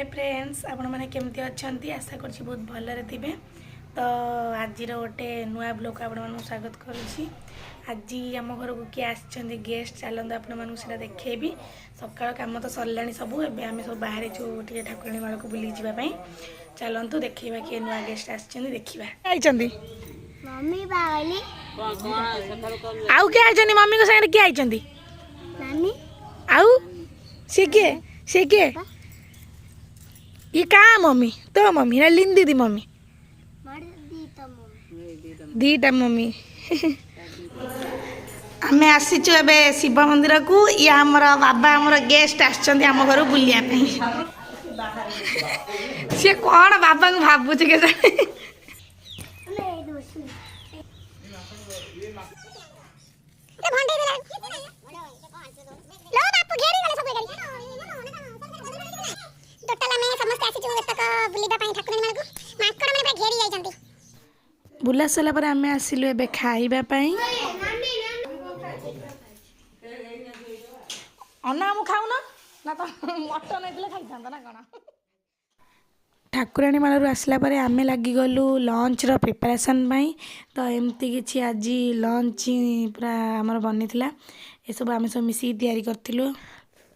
Hi friends आपण मैंने केमती अच्छा आशा कर बहुत भलरे थे। तो आज गोटे नुआ ब्लॉग आपण मानू स्वागत करुँची। आज आम घर को किए आसछन्ती गेस्ट चलते आपण मानू से देखेबी। सकाळ काम तो सरला सबू एबे आमे सब बाहर टे ठाकुराणी माल को बुली जावाई। चलतु देखा किए नुआ गेस्ट आसछन्ती देखिबा। आइछन्ती मम्मी बावली आउ के आइछन्ती मम्मी को संगे के आइछन्ती नानी आउ से के ये कहाँ मम्मी तो मम्मी ना लिन दीदी मम्मी दीटा मम्मी आम आसीचु ए शिव मंदिर को या आमर बाबा आमर गेस्ट आम घर बुलिया सी कौन बाबा को भावुच के बुला सारा पर आम आसिलु ए खाइबा पई अन्ना हम खाऊन ना तो मटन एतले खाइथांता ना कोन। ठाकुराणी मालू आसला पर आम लगी गलु लंच रो प्रिपरेशन पई। तो एमती किछि आज लंच पूरा हमर बनी थिला ए सब आम सब मिसी तैयारी करथिलु।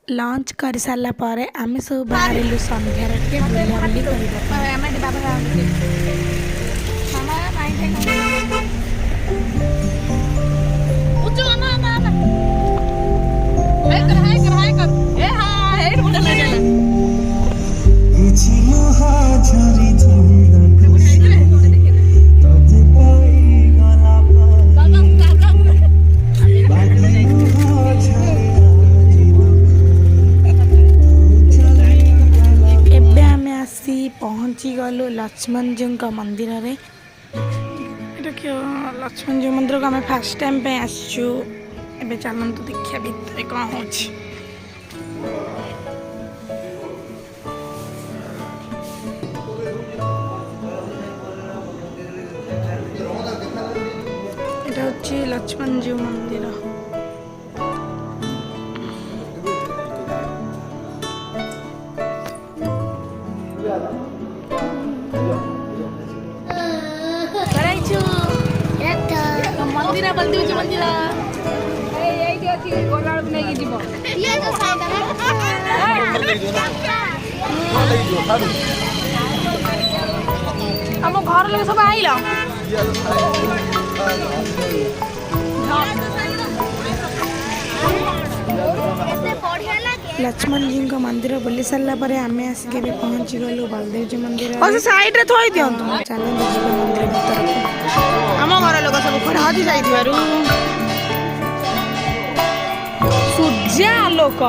लंच कर सारा पर आम सब बाहरिलु संध्या के बुलाबुली करबा। पहुँची गलु लक्ष्मण जी मंदिर रे। देखियो लक्ष्मण जी मंदिर को आम फास्ट टाइम पे आसचु। एबे चलंतु देखिया भीतर कौन होछि। एटा होछि लक्ष्मण जी मंदिर। मंदिर बलदेव जी मंदिर आम घर लोग सब आइल। लक्ष्मण जी मंदिर बुली सारा पर आम आसिक पहुँची गलु बलदेव जी मंदिर साइड रे थोई दियंतु। चलो मंदिर भीतर आम घर लोग सब खड़ा हजी जाइथिबारु सूर्य आलोक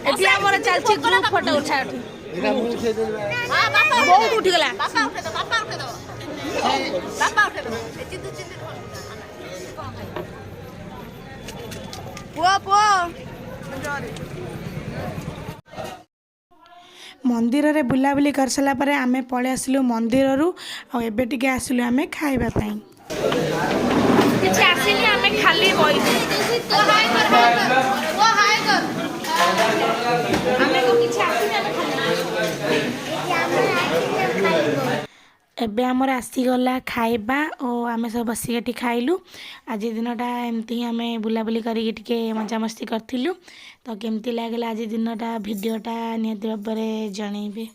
एटी हमर चलछि ग्रुप फोटो उठा उठी बहुत उठी गला मंदिर रे बुलाबुली कर सारा पर आमे पळे आसिलु मंदिर रु आ एबे टिके आसिलु आमे खाइबा पई। किछ आसिलु आमे खाली बई आमे को किछ आसिलु आमे खाली एबे आमर आसीगला खाइबा और आम सब बसिक खाइलु। आज दिनटा एमती आम बुलाबुली करके मजामस्ती करूँ। तो केमती लगे आज दिनटा भिडटा निहत भाव जनइबे।